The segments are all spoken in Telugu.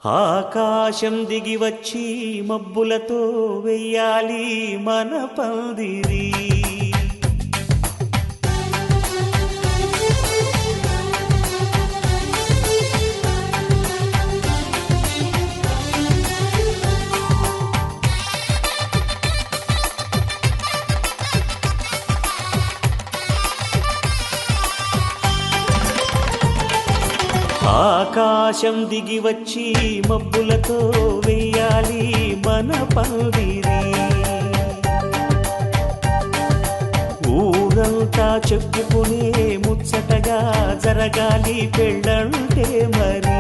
ఆకాశం దిగి వచ్చి మబ్బులతో వెయ్యాలి మన పందిరి. ఆకాశం దిగి వచ్చి మబ్బులతో వెయ్యాలి మన పందిరి. ఊరంతా చెప్పుకునే ముచ్చటగా జరగాలి పెళ్ళంటే మరి.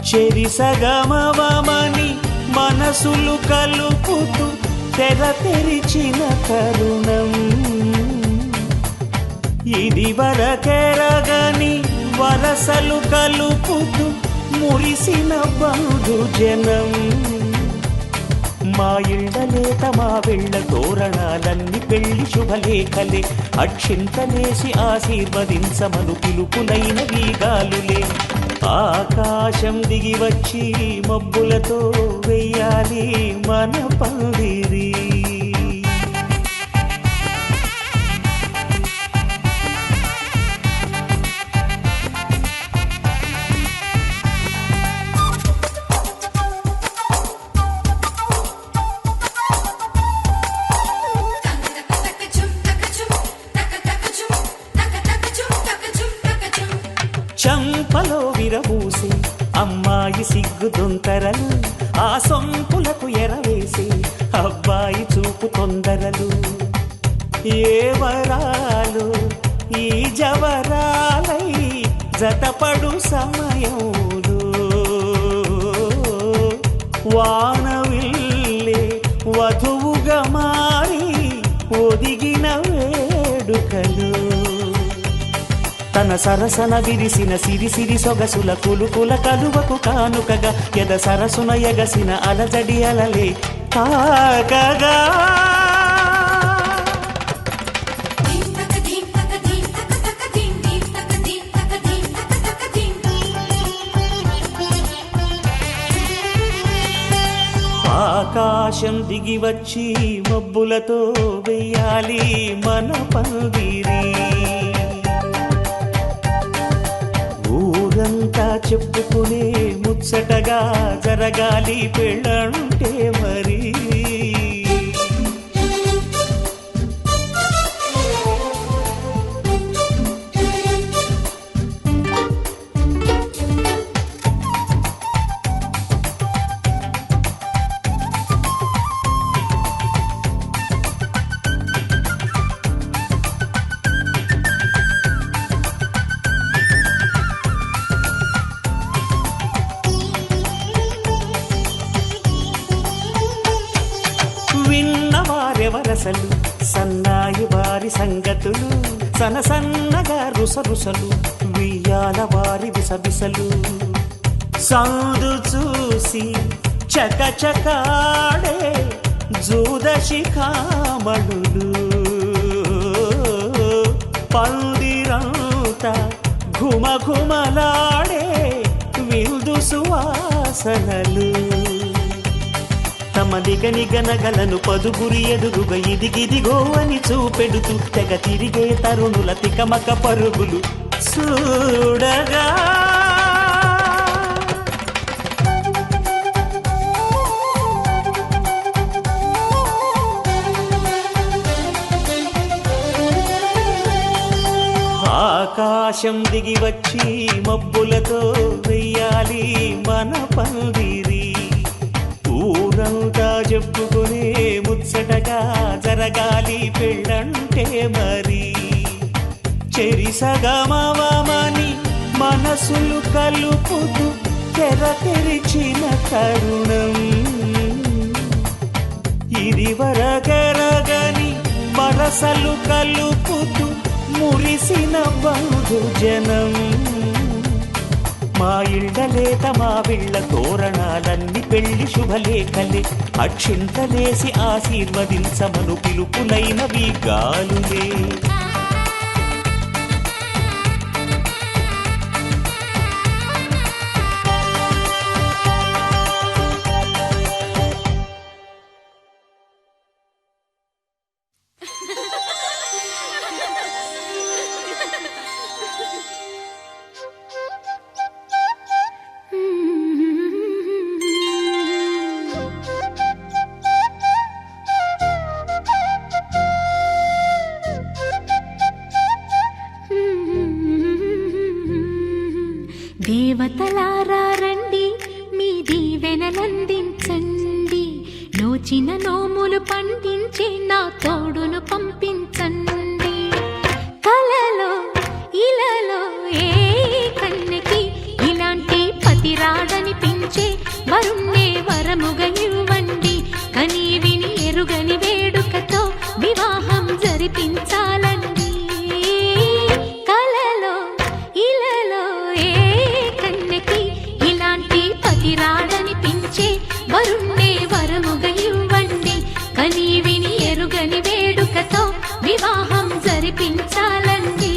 చెరిసగమవమని మనసులు కలుపుతూ తెర తెరిచిన తరుణం ఇది వరకెరగని వరసలు కలుపుతూ మురిసిన బంధుజనం. మా ఇళ్ళలేత మా వెళ్ళ తోరణాలన్నీ పెళ్లి శుభలేఖలే. అక్షింతలేసి ఆశీర్వదించమను పిలుపులైన వీగాలులే. ఆకాశం దిగి వచ్చి మబ్బులతో వెయ్యాలి మన పందిరి. చంపలో విరబూసి అమ్మాయి సిగ్గు దొంతరలు, ఆ సొంపులకు ఎరవేసి అబ్బాయి చూపు తొందరలు. ఏ వరాలు ఈ జవరాలై జతపడు సమయంలో వానవిల్లే వధువుగా మారి ఒదిగిన వేడుకలు. తన సరసన విరిసిన సిరిసిరి సొగసుల కులుకుల కలువకు కానుకగా ఎద సరసున ఎగసిన అలజడి అలలే తాకగా. ఆకాశం దిగి వచ్చి మబ్బులతో వెయ్యాలి మన పందిరి. ఊరంతా చెప్పుకునే ముచ్చటగా జరగాలి పెళ్ళంటే మరి. విన్నవారెవరసలు సన్నాయి వారి సంగతులు, సనసన్నగా రుసరుసలు వియ్యాల వారి విసబిసలు. సందు చూసి చకచకాడే జూదశిఖామణులు, పందిరంతా ఘుమఘుమలాడే విందు సువాసనలు. తమ నిగనిగనగలను పదుగురి ఎదురుగా ఇదిగిదిగో అని చూపెడుతూ తెగ తిరిగే తరుణుల తికమక పరుగులు చూడగా. ఆకాశం దిగి వచ్చి మబ్బులతో వెయ్యాలి మన పందిరి. ఊరంతా చెప్పుకునే ముచ్చటగా జరగాలి పెళ్ళంటే మరి. చెరిసగమవమని మనసులు కలుపుతూ తెర తెరిచిన తరుణం ఇది వరకెరగని వరసలు కలుపుతూ మురిసిన బంధుజనం. మా ఇళ్ళలేత మా వీళ్ళ తోరణాలన్నీ పెళ్లి శుభలేఖలే. అక్షింతలేసి ఆశీర్వదించమను పిలుపులైన వీగాలులే. నోచిన నోములు పండించే నా తోడును పంపించండి. కలలో ఇలలో ఏ కన్నెకి ఇలాంటి పతి రాడనిపించే వరుణ్ణే వరముగా ఇవ్వండి. కని విని ఎరుగని వేడుకతో వివాహం జరిపించాలండి. కలలో ఇలలో ఏ కన్నెకి ఇలాంటి పతి రాడనిపించే వరుణ్ణే వరముగా ఇవ్వండి. కని విని ఎరుగని వేడుకతో వివాహం జరిపించాలండి.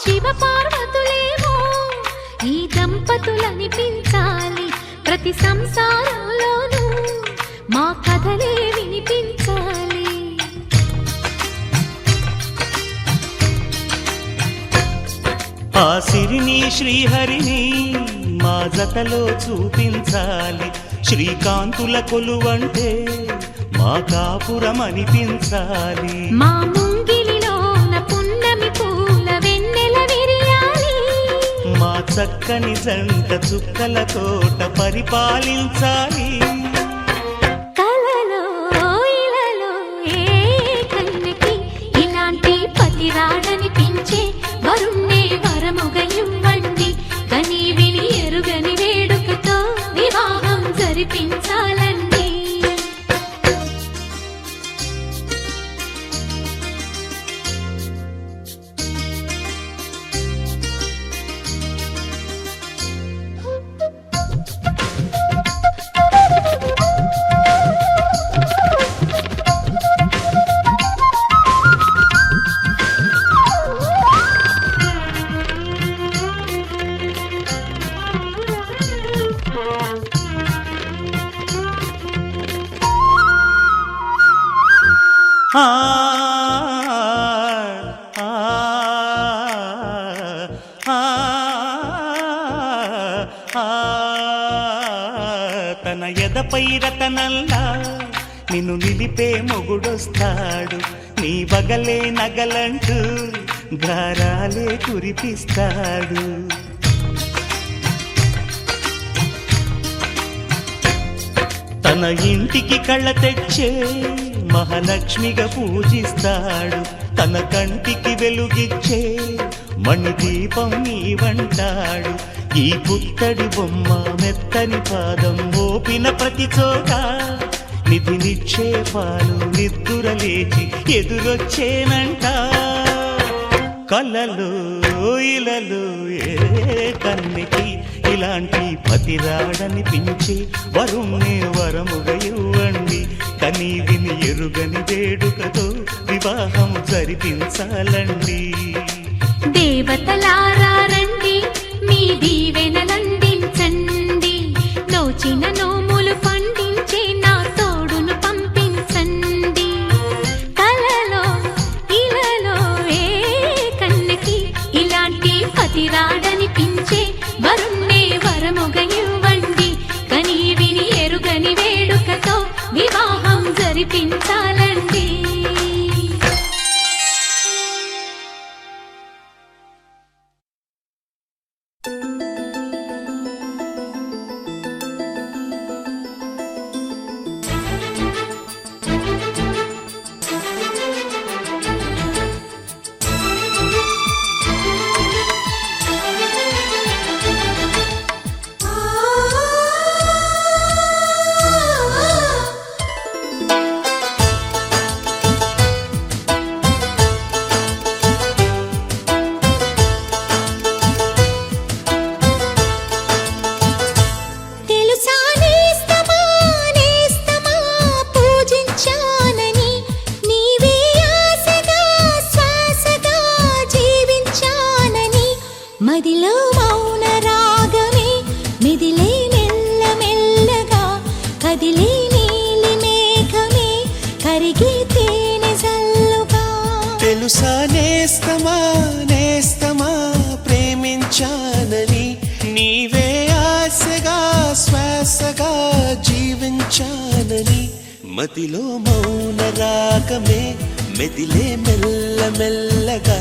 శివ పార్వతులేమో ఈ దంపతులనిపించాలి. ప్రతి సంసారంలోనూ మా కథలే వినిపించాలి. ఆ సిరిని శ్రీహరిని మా జతలో చూపించాలి. శ్రీకాంతుల కొలువంటే మా కాపురం అనిపించాలి. మా ముంగిలిలోన పున్నమి పూల వెన్నెల విరియాలి. మా చక్కని జంట చుక్కల తోట పరిపాలించాలి. కలలో ఇలలో ఏ కన్నెకి ఇలాంటి పతి రాడనిపించే వరుణ్ణే వరముగా ఇవ్వండి. కని విని ఎరుగని వేడుకతో వివాహం జరిపించాలండి. ఆ ఆ ఆ తన ఎదపై రతనల్లా నిన్ను నిలిపే మొగుడొస్తాడు. నీ బగలే నగలంటూ గారాలే కురిపిస్తాడు. తన ఇంటికి కళ్ళ తెచ్చే మహాలక్ష్మిగా పూజిస్తాడు. తన కంటికి వెలుగిచ్చే మణిదీపం నీవంటాడు. ఈ పుత్తడి బొమ్మ మెత్తని పాదం మోపిన ప్రతి చోట నిధి నిక్షేపాలు నిద్దురలేచి ఎదురొచ్చేనంట. కలలో ఇలలో ఏ కన్నెకి ఇలాంటి పతి రాడనిపించి వరుణ్ణే వరముగా ఇవ్వండి. కని విని ఎరుగని వేడుకతో వివాహం జరిపించాలండి. దేవతలారా రండి, మీ దీవెనలందించండి. నోచిన నోములు పండించే నా తోడును పంపించండి. కలలో ఇలలో ఏ కన్నెకి ఇలాంటి పతి రాడనిపించే వరుణ్ణే వరముగా ఇవ్వండి. కని విని ఎరుగని వేడుకతో వివాహం జరిపించాలండి. కరిగే తేనె జల్లుగా. తెలుసా నేస్తమా నేస్తమా ప్రేమించానని, నీవే ఆశగా శ్వాసగా జీవించానని. మదిలో మౌన రాగమే మెదిలే మెల్ల మెల్లగా,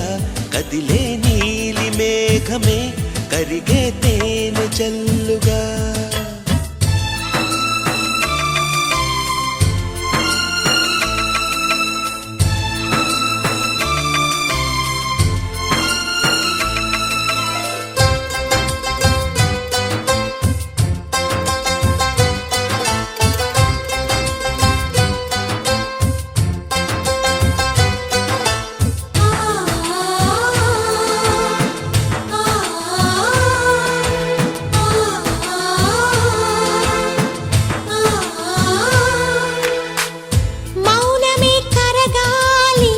కదిలే నీలి మేఘమే కరిగే తేనె జల్లుగా. మౌనమే కరగాలి,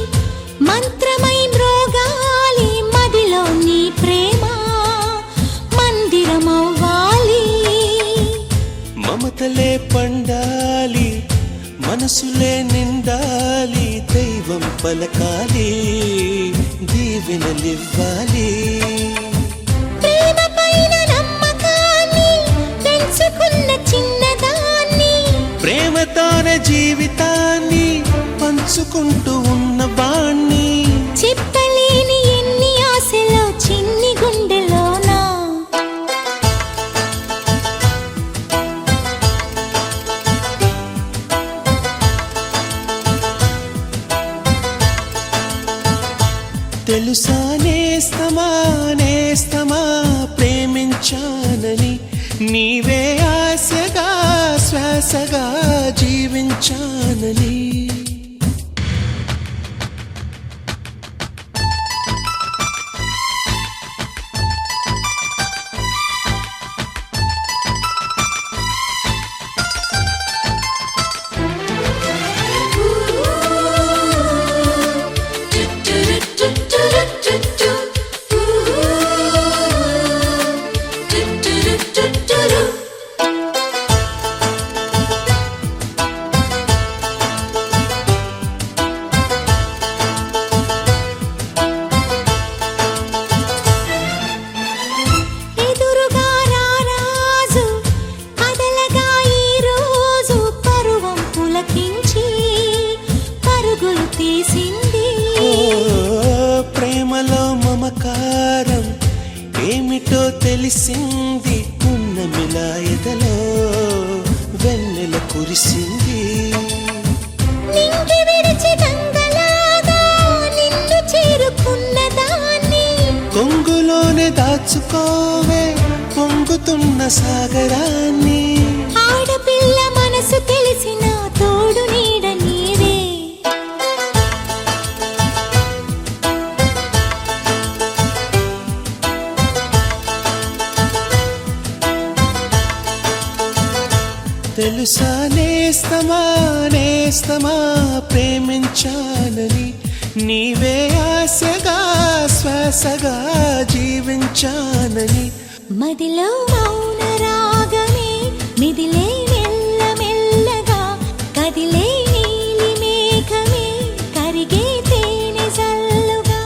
మంత్రమై మ్రోగాలి, మదిలో నీ ప్రేమ మందిరమవ్వాలి. మమతలే పండాలి, మనసులే నిండాలి, దైవం పలకాలి, దీవెనలివ్వాలి. ప్రేమ పైన నమ్మకాన్ని పెంచుకున్న చిన్నదాన్ని, ప్రేమతోనే జీవితాన్ని పంచుకుంటూ ఉన్న వాణ్ణి. చెప్పలేని ఎన్ని ఆశలో చిన్ని గుండెలోనా. తెలుసా నేస్తమా నేస్తమా ప్రేమించానని, నీవే ఆశగా శ్వాసగా జీవించానని. ఎదురుగా రారాజు కదలగా ఈ రోజు, పరువం పులకించి పరుగులు తీసింది. ఓ ప్రేమలో మమకారం ఏమిటో తెలిసింది, పున్నమిలా ఎదలో వెన్నెల కురిసింది. నింగి విడిచి గంగలాగా నిన్ను చేరుకున్న దాన్ని, కొంగులోనే దాచుకోవే పొంగుతున్న సాగరాన్ని. ఆడపిల్ల మనసు తెలిసిన తోడు నీడ నీవే. తెలుసా నేస్తమా నేస్తమా ప్రేమించానని, నీవే ఆశగా శ్వాసగా జీవించానని. మదిలో మౌన రాగమే మిదిలే మెల్ల మెల్లగా, కదిలే నీలి మేఘమే కరిగే తేనె జల్లుగా.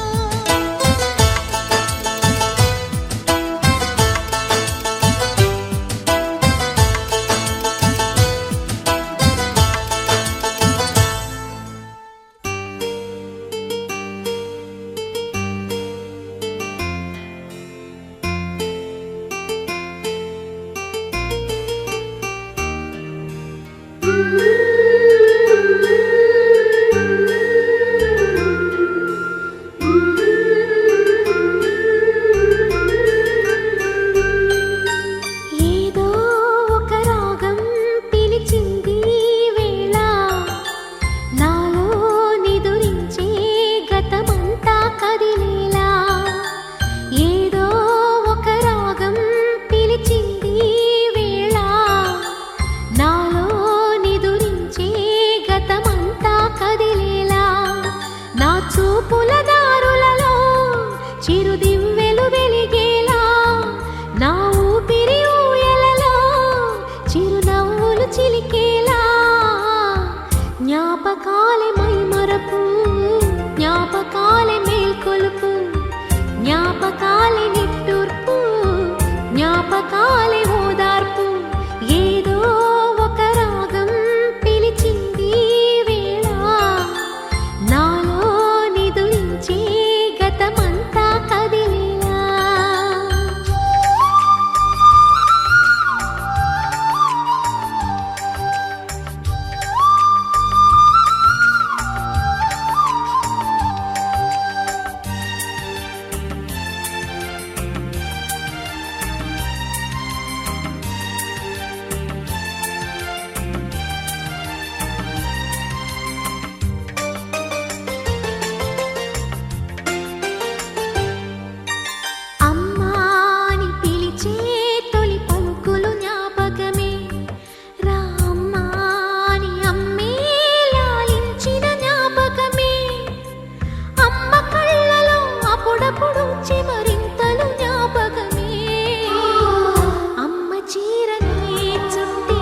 జ్ఞాపకాలే మైమరపు జ్ఞాపకాలే మేల్కొలుపు జ్ఞాపకాలే నిట్టూర్పు జ్ఞాపకాలే ఓదార్పు ఏదో ఒక రాగం పిలిచింది వేళ నాలో నిదురించే గతమంతా కదిలేలా అమ్మాని పిలిచే తొలి పలుకులు జ్ఞాపకమే రామ్మాని అమ్మే లాలించిన జ్ఞాపకమే అమ్మ కళ్ళలో అప్పుడప్పుడు చిమరింతలు జ్ఞాపకమే అమ్మ చీరని చుట్టే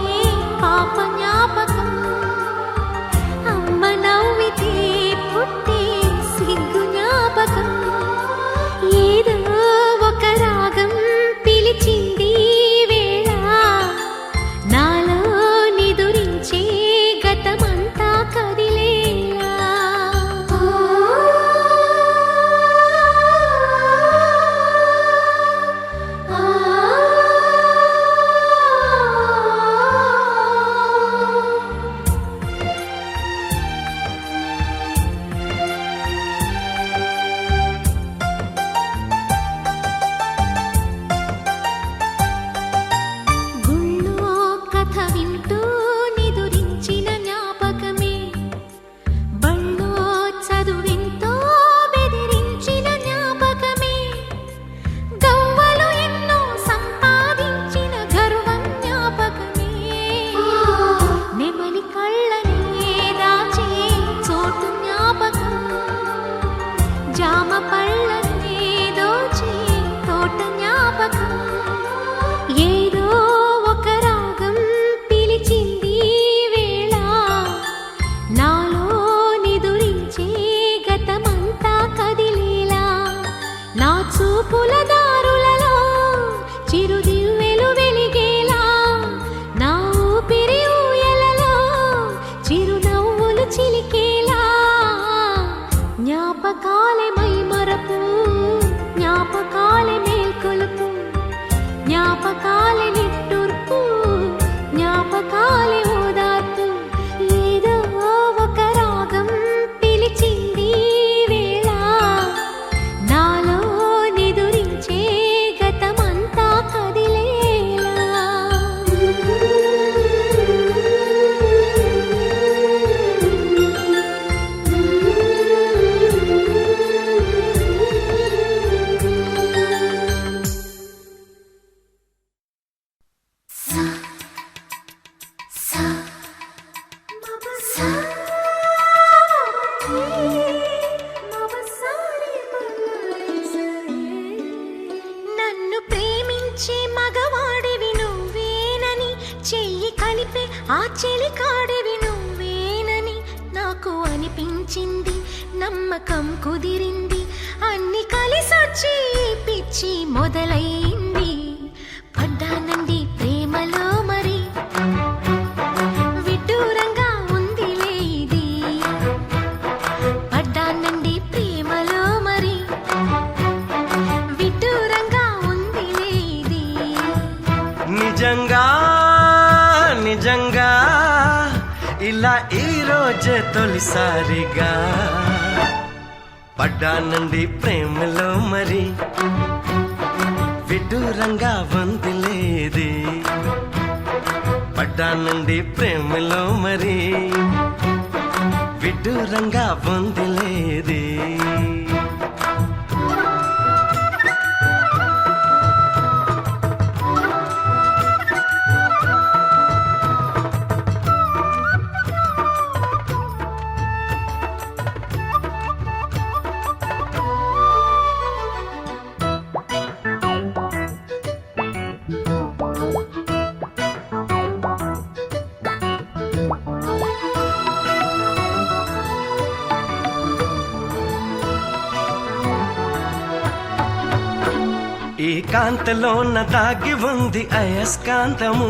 పాప జ్ఞాపకం అమ్మ నవ్వితే పుట్టే సిగ్గు జ్ఞాపకం ఏదో ఒక రాగం పిలిచింది వేళ నాలో నిదురించే గతమంతా కదిలేలా గుళ్ళో కథ వింటూ నిదురించిన జ్ఞాపకమే బళ్ళో చదువెంతో బెదిరించిన జ్ఞాపకమే గవ్వలు ఎన్నో సంపాదించిన గర్వం జ్ఞాపకమే నెమలి కళ్ళనే దాచే చోటు జ్ఞాపకం జామ పళ్ళనే దోచే తోట జ్ఞాపకం ఏదో ఒక రాగం పిలిచింది వేళ నాలో నిదురించే గతమంతా కదిలేలా నా చూపుల దారులలో చిరుదివ్వెలు వెలిగేలా నా ఊపిరి ఊయలలో చిరునవ్వులు చిలికేలా జ్ఞాపకాలే మైమరపు జ్ఞాపకాలే మేల్కొలుపు జ్ఞాపకాలే నిట్టూర్పు జ్ఞాపకాలే ఓదార్పు ఏదో ఒక రాగం పిలిచింది వేళ నాలో నిదురించే గతమంతా కదిలేలా నన్ను ప్రేమించే మగవాడివి నువ్వేనని చెయ్యి కలిపే ఆ చెలికాడివి నువ్వేనని నాకు అనిపించింది నమ్మకం కుదిరింది అన్ని కలిసొచ్చి పిచ్చి మొదలైంది పడ్డానండి ప్రేమలో మరి విడ్డూరంగా ఉందిలే ఇది పడ్డానండి ప్రేమలో మరి విడ్డూరంగా ఉందిలే ఇది నిజంగా నిజంగా ఇలా ఈ రోజే తొలిసారిగా పడ్డానండి ప్రేమలో మరి విడ్డూరంగా వందిలేది పడ్డానండి ప్రేమలో మరి విడ్డూరంగా వందిలేది ఈ కాంతలోన దాగి ఉంది అయస్కాంతము,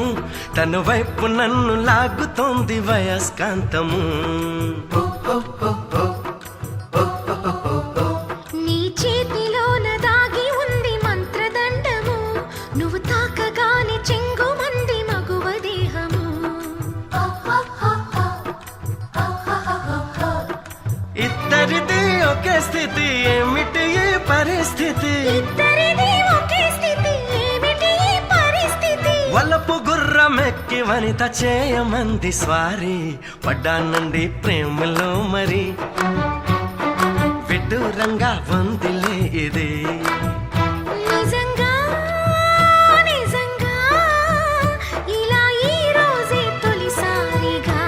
తన వైపు నన్ను లాగుతోంది వయస్కాంతము. నీ చేతిలోన దాగి ఉంది మంత్రదండము, నువ్వు తాకగానే చెంగుమంది మగువ దేహము. ఇద్దరిది ఒకే స్థితి, ఏమిటి ఈ పరిస్థితి? ఇద్దరిది ఒకే స్థితి, ఏమిటి ఈ పరిస్థితి? వలపు గుర్రమెక్కి వనిత చేయమంది స్వారీ, పడ్డానండి ప్రేమలో మరి, విడ్డూరంగా వందిలే ఇది. నిజంగా నిజంగా ఇలా ఈ రోజే తొలిసారిగా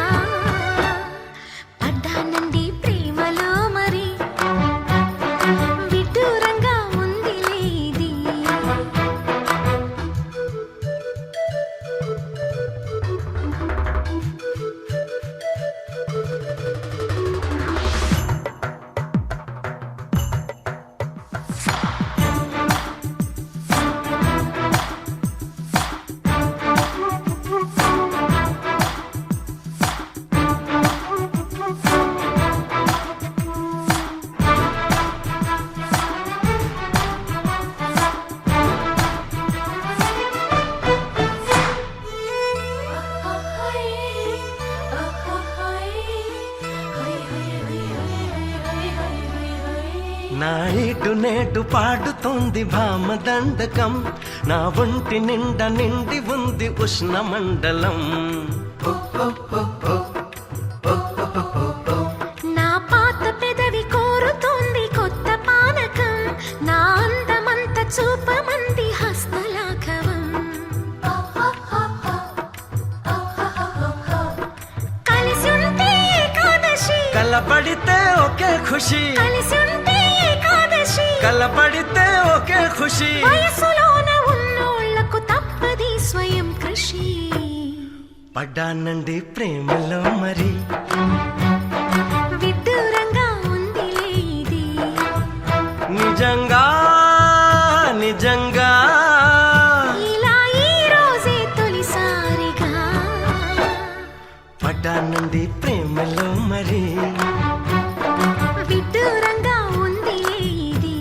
పడ్డానండి ప్రేమలో మరి, విడ్డూరంగా ఉందిలే ఇది. నా ఇటు నేటు పాడుతోంది భామదండకం, నా ఒంటి నిండా నిండి ఉంది ఉష్ణ మండలం. నా పాత పెదవి కోరుతోంది కొత్త పానకం, నా అందమంత చూపమంది హస్తలాఘవం. కలిసి ఉంటే ఏకాదశి, కలపడితే ఒకే ఖుషి, కలిసి ఉంటే ఏకాదశి, కలపడితే ఒకే ఖుషి. వయసులోన ఉన్నోళ్లకు తప్పది స్వయం కృషి. పడ్డానండి ప్రేమలో మరి, విడ్డూరంగా ఉందిలే ఇది. నిజంగా నిజంగా ఇలా ఈ రోజే తొలిసారిగా పడ్డానండి ప్రేమలో మరి. విడ్డూరంగా ఉందిలే ఇది.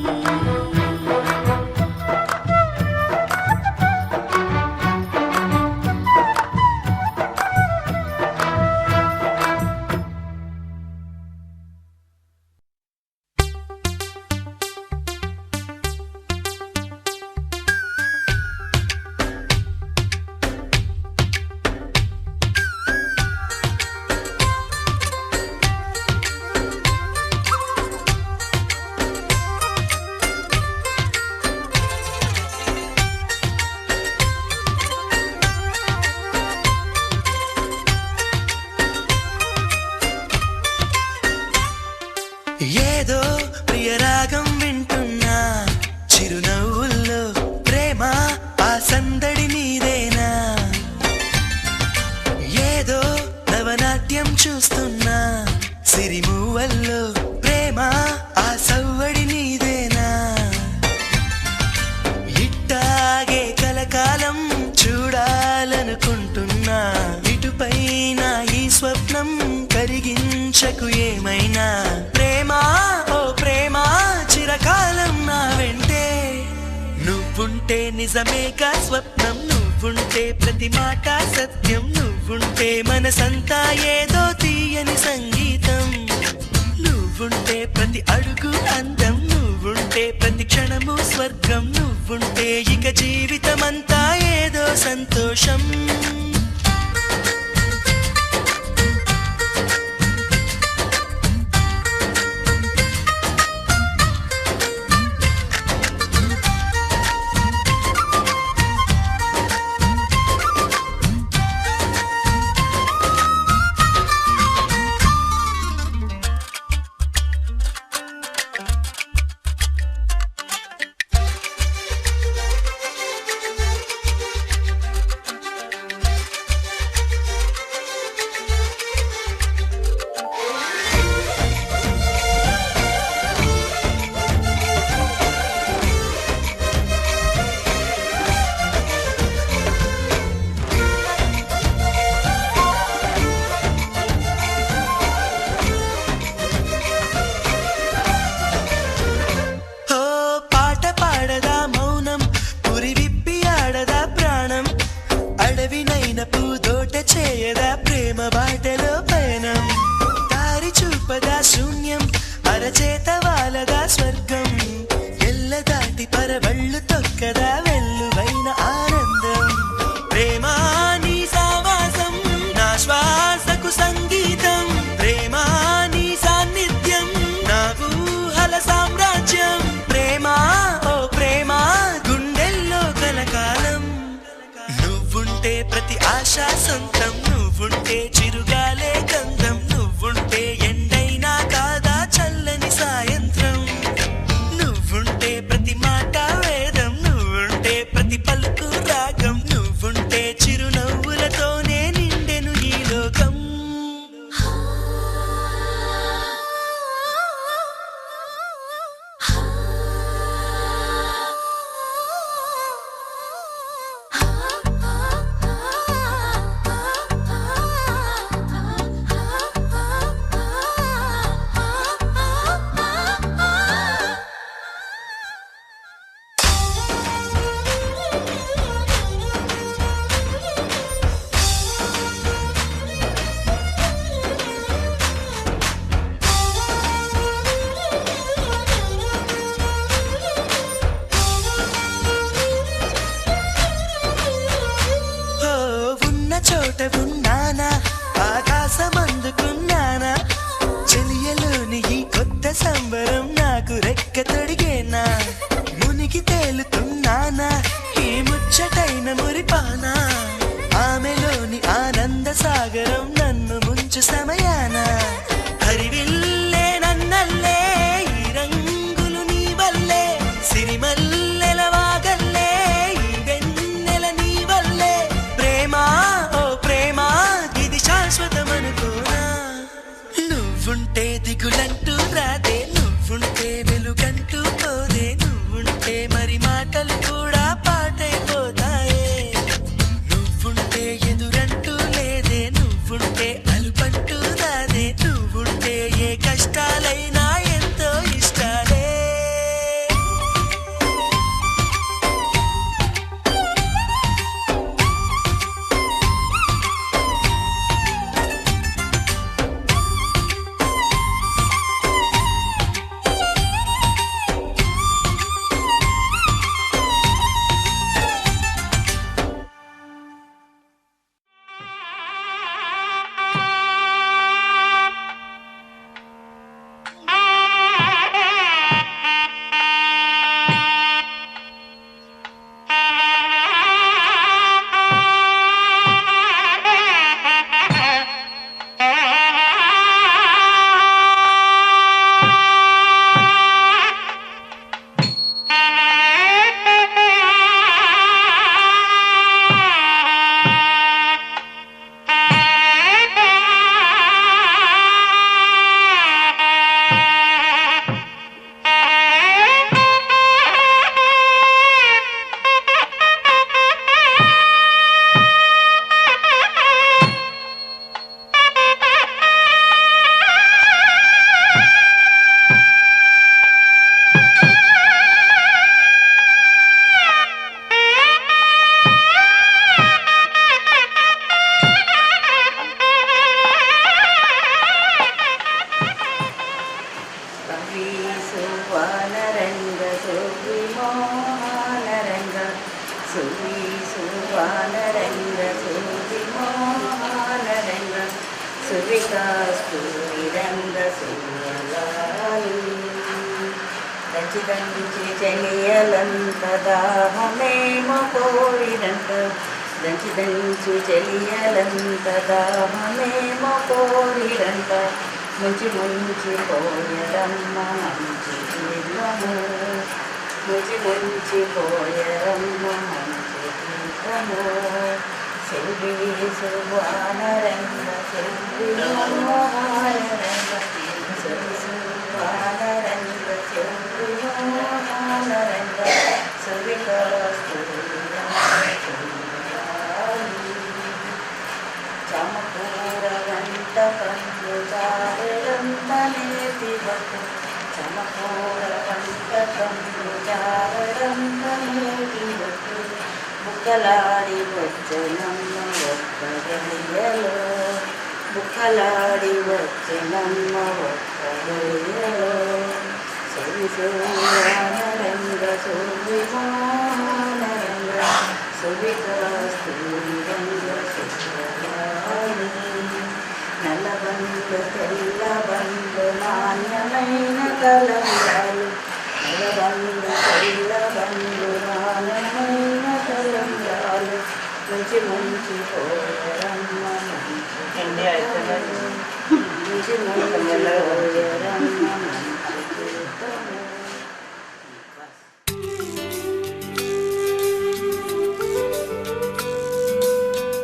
ఏదో ప్రియరాగం వింటున్నా, చిరునవ్వుల్లో ప్రేమ ఆ సందడి నీదేనా? ఏదో నవనాట్యం చూస్తున్నా, సిరిమూవల్లో ప్రేమ ఆ సవ్వడి నీదేనా? ఇట్టాగే కలకాలం చూడాలనుకుంటున్నా, ఇటుపైన ఈ స్వప్నం కరిగించకు ఏమైనా. ప్రేమ ఓ ప్రేమ చిరకాలం నా వెంటే, నువ్వుంటే నిజమేగా స్వప్నం, నువ్వుంటే ప్రతి మాట సత్యం, నువ్వుంటే మనసంతా ఏదో తీయని సంగీతం, నువ్వుంటే ప్రతి అడుగు అందం, నువ్వుంటే ప్రతి క్షణము స్వర్గం, నువ్వుంటే ఇక జీవితమంతా ఏదో సంతోషం. ఆశ సొంతం నువ్వుంటే చిరుగాలే గంధం నువ్వుంటే ఎండైనా కాదా చల్లని సాయంత్రం నువ్వుంటే ప్రతి మాట వేదం నువ్వుంటే ప్రతి పలుకు రాగం నువ్వుంటే చిరునవ్వులతోనే నిండెను ఈ లోకం చోట ఉన్నానా ఆకాశం అందుకున్నానా చెలియలోని ఈ కొత్త సంబరం నాకు రెక్క తొడిగేనా మునిగి తేలుతున్నానా ఈ ముచ్చటైన మురిపానా ఆమెలోని ఆనంద సాగరం నన్ను ముంచు సమయాన హరివిల్లే నన్నల్లే ఈ రంగులు నీ వల్లే సిరిమల్లెల వాగల్లే ఈ వెన్నెల నీ వల్లే ప్రేమా శాశ్వతమనుకోనా నువ్వుంటే దిగులంటూ రాదే నువ్వుంటే వెలుగంటూ పోదే నువ్వుంటే మరి మాటలు కూడా పాటైపోతాయే నువ్వుంటే ఎదురంటూ లేదే నువ్వుంటే అలుపంటూ రాదే నువ్వుంటే ఏ కష్టాలైనా ఎంతో ఇష్టాలే దంచి చెలియలంత దాహమేమో కోరినంత దంచి చెలియలంత దాహమేమో కోరినంత ముంచి పోయరమ్మ మంచి తీర్థము ముంచి పోయరమ్మ మంచి తీర్థము సెల్వి సువానరంగ సెల్వి మోహనరంగ సెల్వి సువానరంగ సెల్వి మోహనరంగ చమకూర గంట కండు జారంత నేతి బట్టు చమకూర గంట కండు జారంత నేతి బట్టు బుక్కలాడి వచ్చెనమ్మ ఒక్క గడియలో బుక్కలాడి వచ్చెనమ్మ ఒక్క గడియలో చెవి సువానరంగ సువి మోహనరంగ సువికాస్తూరంగ సుఖరాణి నల్లబండ్లు తెల్లబండ్లు నాణ్యమైన కలంగాలు నల్లబండ్లు తెల్లబండ్లు నాణ్యమైన కలంగాలు మంచి పోయ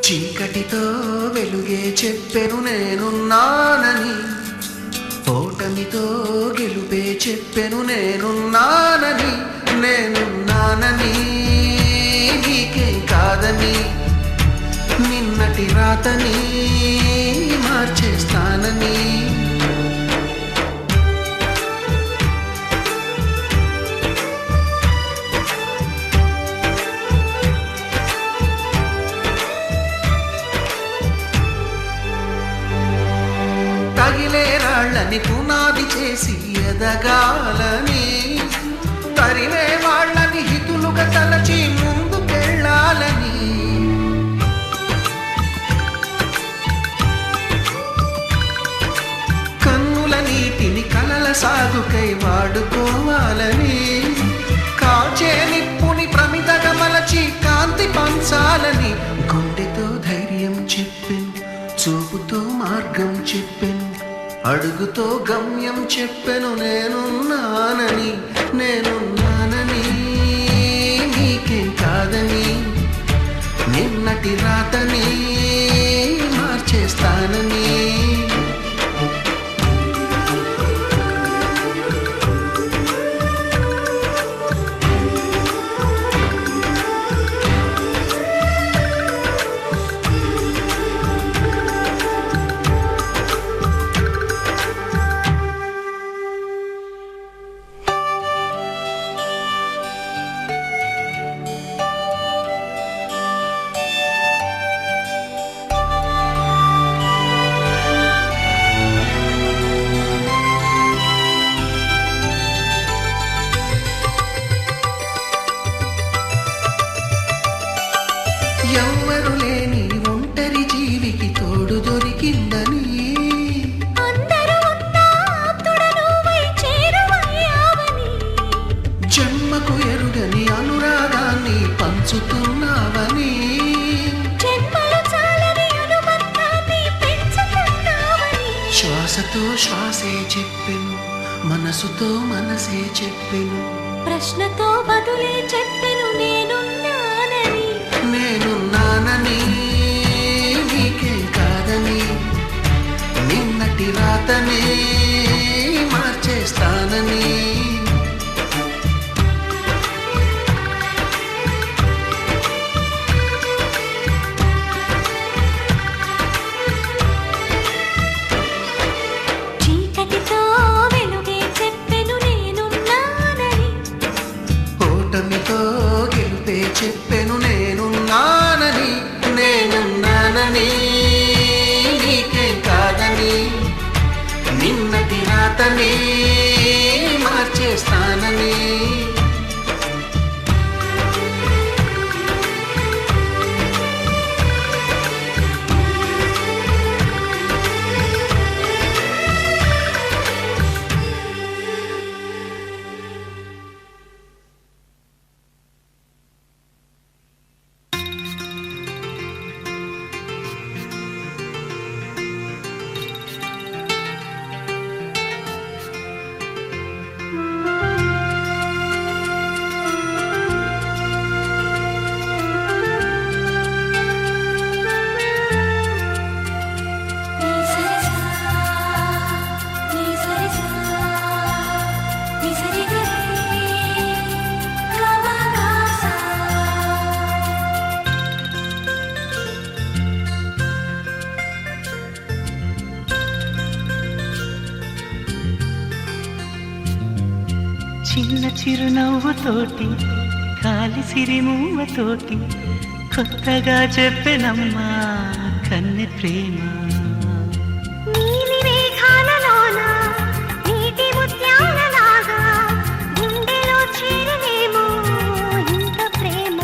చీకటితో వెలుగే చెప్పెను నేనున్నానని, ఓటమితో గెలుపే చెప్పెను నేనున్నానని, నేనున్నానని నీకేం కాదని, నిన్నటి రాతని మార్చేస్తానని. తగిలే రాళ్ళని పునాది చేసి ఎదగాలని, తరిమే వాళ్ళని హితులుగా తలచి ముందుకెళ్ళాలని, కన్నుల నీటిని కలల సాగుకై వాడుకోవాలని, కాచే నిప్పుని ప్రమిదగా మలచి కాంతి పంచాలని, గుండెతో ధైర్యం చెప్పెను, చూపుతో మార్గం చెప్పెను, అడుగుతో గమ్యం చెప్పెను నేనున్నానని, నేనున్నానని నీకేం కాదని, నిన్నటి రాతని మార్చేస్తానని. ఎవ్వరు లేని ఒంటరి జీవికి తోడు దొరికిందని, అందరూ ఉన్న ఆప్తుడు నువ్వై చేరువయ్యావని, జన్మకు ఎరుగని అనురాగాన్ని పంచుతున్నావని, జన్మలు చాలని అనుబంధాన్ని పెంచుతున్నావని, శ్వాసతో శ్వాసే చెప్పెను, మనసుతో మనసే చెప్పెను, ప్రశ్నతో బదులే చెప్పెను నేనున్నానని, నేనున్నానని నీకేం కాదని, నిన్నటి రాతని మార్చేస్తానని. చీకటితో వెలుగే చెప్పెను నేనున్నానని, ఓటమితో గెలుపే చెప్పెను నేనున్నానని, నేనున్నానని నీకేం కాదని, నిన్నటి రాతని మార్చేస్తానని. చిన్న చిరునవ్వుతోటి కాలి సిరిమూవతోటి కొత్తగా చెప్పెనమ్మా కన్నె ప్రేమ. నీలి మేఘాలలోన నీటి ముత్యాలలాగా గుండెలో చేరనేమో ఇంత ప్రేమ.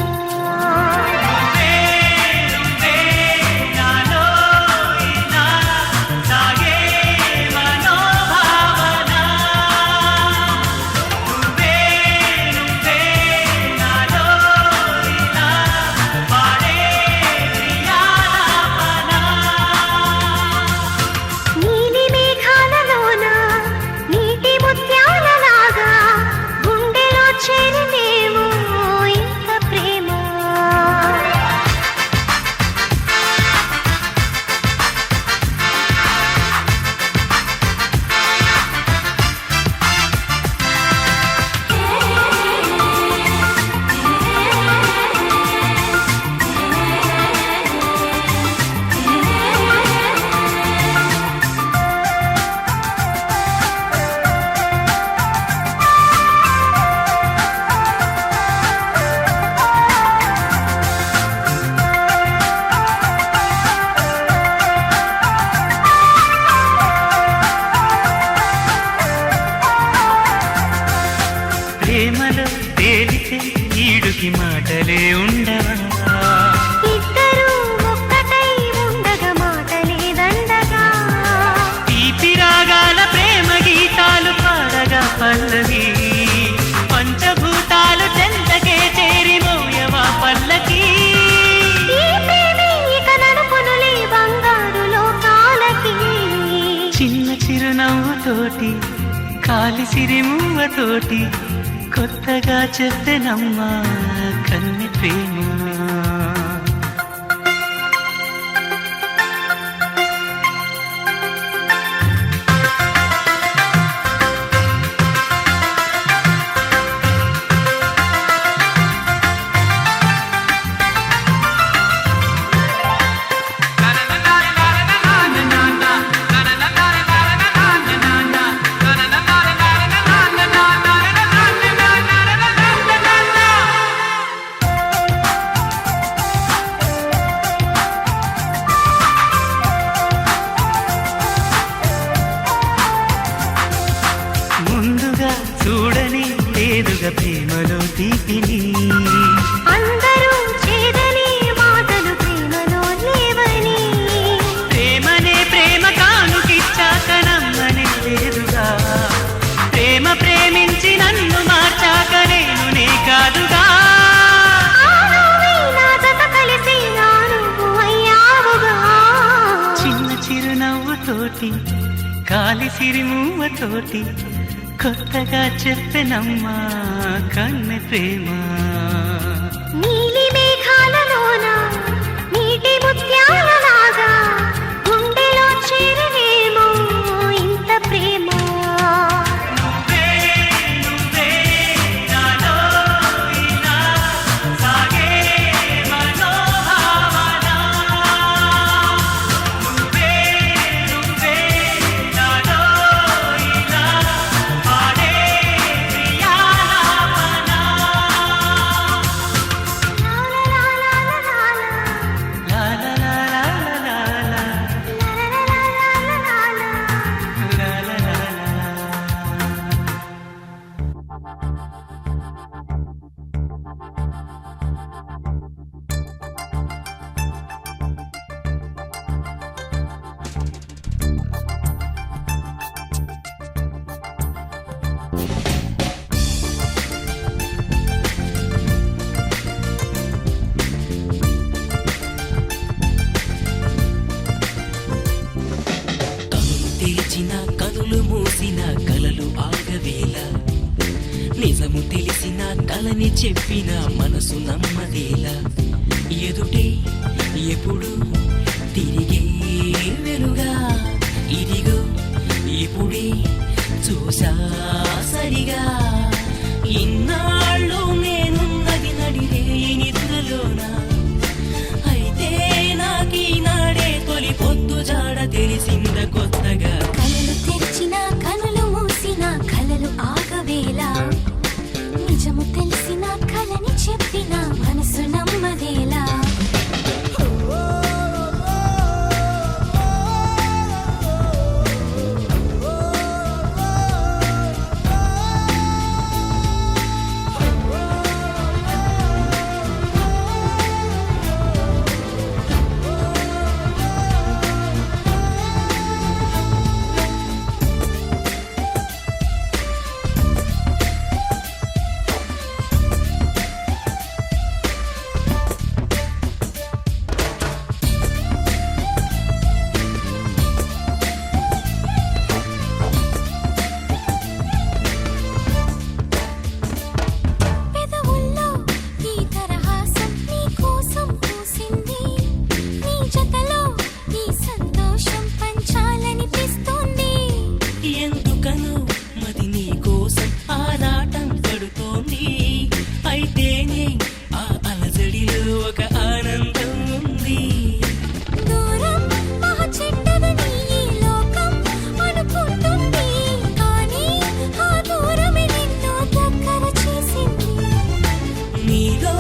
చిరునవ్వుతోటి కాలి సిరిమువ్వతోటి కొత్తగా చెప్పెనమ్మా కన్నె ప్రేమ. ముందుగా చూడని లేదుగా ప్రేమలో తీపిని, అందరూ చేదని మాటలు ప్రేమలో లేవని, ప్రేమనే ప్రేమ కానుకిచ్చాక నమ్మనే లేదుగా, ప్రేమ ప్రేమించి నన్ను మార్చాక నేనునే కాదుగా. నా జత కలిసి నా నువ్వు అయ్యావుగా. చిన్న చిరునవ్వుతోటి కాలి సిరిమువ్వతోటి కొత్తగా చెప్పెనమ్మా కన్నె ప్రేమ. నీలి మేఘాలలోన నీటి ముత్యాలలాగా గుండెలో చేరనేమో ఇంత ప్రేమ. నువ్వే నువ్వే నాలో ఇలా సాగే మనోభావన, నువ్వే నువ్వే నాలో ఇలా పాడే ప్రియాలాపన. లా లా లా లా లా లా, లా లా లా లా. కనులు తెరిచిన కనులు మూసిన కలలు ఆగవేళ, నిజము తెలిసిన కలని చెప్పిన మనసు నమ్మదేలా, ఎదుటే ఎప్పుడు తిరిగే వెలుగా, ఇదిగో ఇప్పుడే చూసా సరిగా, ఇన్నాళ్ళు నేనున్నది నడిరే నిద్రలోనా, అయితే నాకీనాడే తొలి పొద్దు జాడ తెలిసింద కొత్తగా. కలలు తెరిచిన కనులు మూసిన కలలు ఆగవేలా, నిజము తెలిసిన కలని చెప్పిన మనసు నమ్మదేలా. పెదవుల్లో ఈ తరహాసం నీ కోసం పూసింది, నీ జతలో ఈ సంతోషం పంచాలనిపిస్తోంది. ఎందుకనో మది నీ కోసం ఆరాటం పడుతోంది, అయితేనే ఆ అలజడిలో ఒక ఆనందం ఉంది. దూరం మహా చెడ్డదని ఈ లోకం అనుకుంటుంది, కానీ ఆ దూరమే నిన్ను దగ్గర చేసింది. నీలో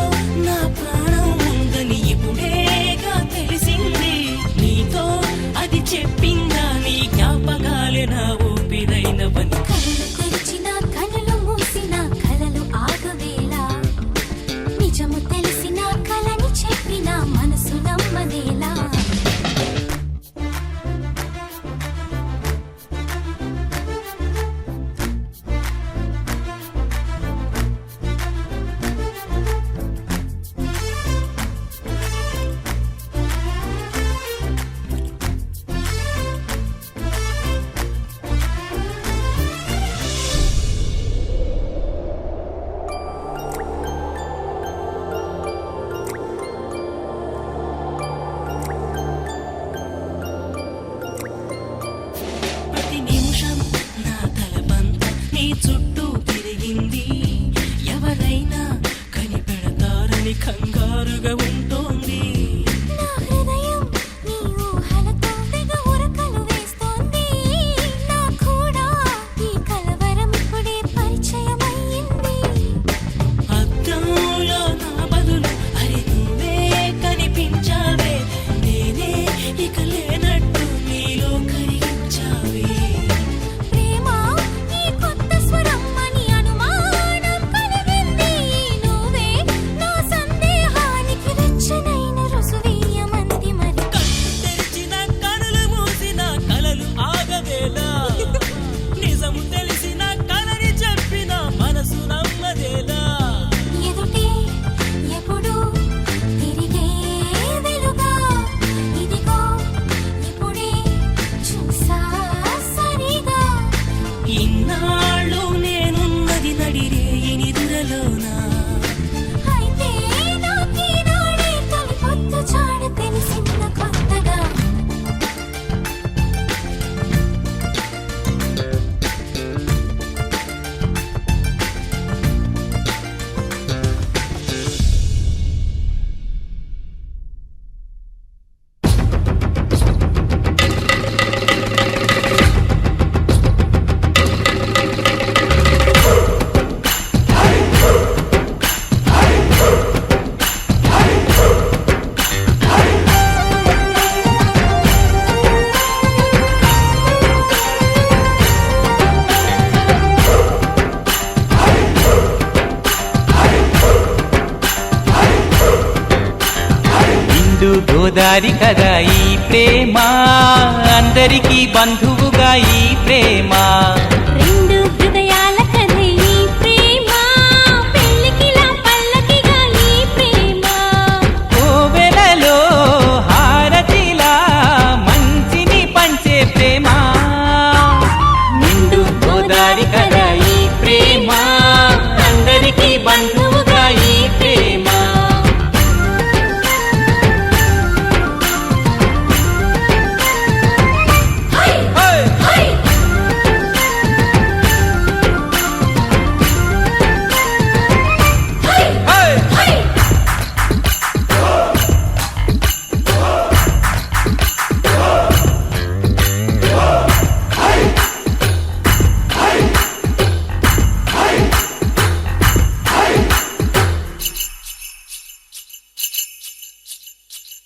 నా ప్రాణం ఉందని ఇప్పుడేగా తెలిసింది, నీతో అది చెప్పిందా నీ జ్ఞాపకాలే నా ఊపిరైనవని. కలలు తెరిచిన కనులు మూసిన కలలు ఆగవేలా, నిజము తెలిసిన కలని చెప్పిన మనసు నమ్మదేలా. చుట్టూ తిరిగింది ఎవరైనా కనిపెడతారని కంగారుగా ఉంటోంది నా హృదయం నీ ఊహలతో తెగ ఉరకలు వేస్తోంది నా కూడా ఈ కలవరం ఇప్పుడే పరిచయమయ్యింది అద్దంలో నా బదులు అరే నువ్వే కనిపించావే నేనే ఇక లేనట్టు నీలో కరిగించావే ప్రేమ ఈ కొత్త స్వరం అని అనుమానం కలిగింది నువ్వే నా సందేహానికి వెచ్చనైన రుసువీయమంది మరి కళ్ళు తెరిచిన కనులు మూసిన కలలు ఆగవేలా నిజము తెలిసిన కలని చెప్పిన మనసు నమ్మదేలా ఎదుటే ఎప్పుడు తిరిగే వెలుగా ఇదిగో ఇప్పుడే చూసా సరిగా ఇన్నాళ్ళు నేనున్నది నడిరేయి నిదురలోనా అయితే నాకీనాడే తొలి పొత్తు చాడ తెలిసిన కొత్తగా నిండు గోదారి కదా ఈ ప్రేమ అందరికీ బంధువుగా ఈ ప్రేమ రెండు హృదయాల కథ ఈ ప్రేమ పెళ్ళికిలా పల్లకిగా ఈ ప్రేమ కోవెలలో హారతిలా మంచిని పంచే ప్రేమ నిండు గోదారి కదా ఈ ప్రేమ అందరికీ బంధువుగా ఈ ప్రేమ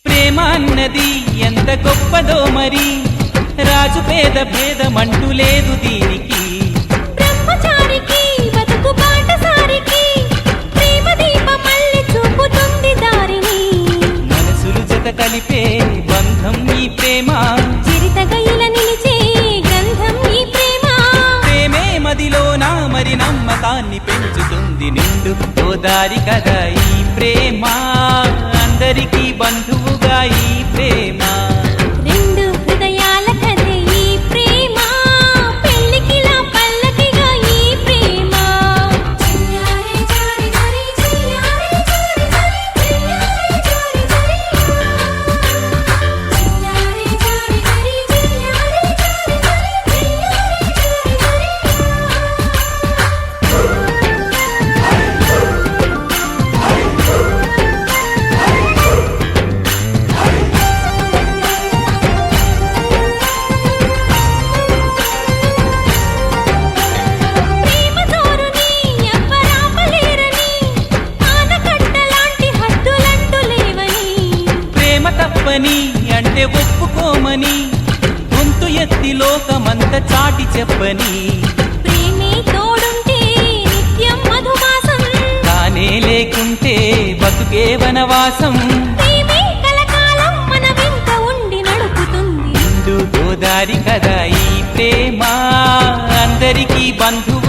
ప్రేమ అన్నది ఎంత గొప్పదో మరి రాజు పేద భేదమంటూ లేదు దీనికి బ్రహ్మచారికి బతుకు బాటసారికి ప్రేమ దీపం మళ్ళీ చూపుతుంది దారిని మనసులు జత కలిపే బంధం ఈ ప్రేమ చిరితగైల నిలిచే గంధం ఈ ప్రేమ ప్రేమే మదిలోనా మరి నమ్మకాన్ని పెంచుతుంది నిండు గోదారి కదా ఈ ప్రేమ అందరికీ బంధువుగా ఈ ప్రేమ రెండు హృదయాల కథ ఈ ప్రేమ పెళ్ళికిలా పల్లకిగా ఈ ప్రేమ చిన్నారి జారి జారి చిన్నారి జారి జారి చిన్నారి జారి జారి చిన్నారి జారి జారి చిన్నారి ప్రేమ జోరుని ఎవ్వరాపలేరని ఆనకట్టలాంటి హద్దులంటూ లేవని ప్రేమ తప్పని అంటే ఒప్పుకోమని గొంతు ఎత్తి లోకమంత చాటి చెప్పని ప్రేమే తోడుంటే నిత్యం మధుమాసం తానే లేకుంటే బతుకే వనవాసం ప్రేమే కలకాలం మన వెంట ఉండి నడుపుతుంది నిండు గోదారి కదా ఈ ప్రేమ అందరికీ బంధువు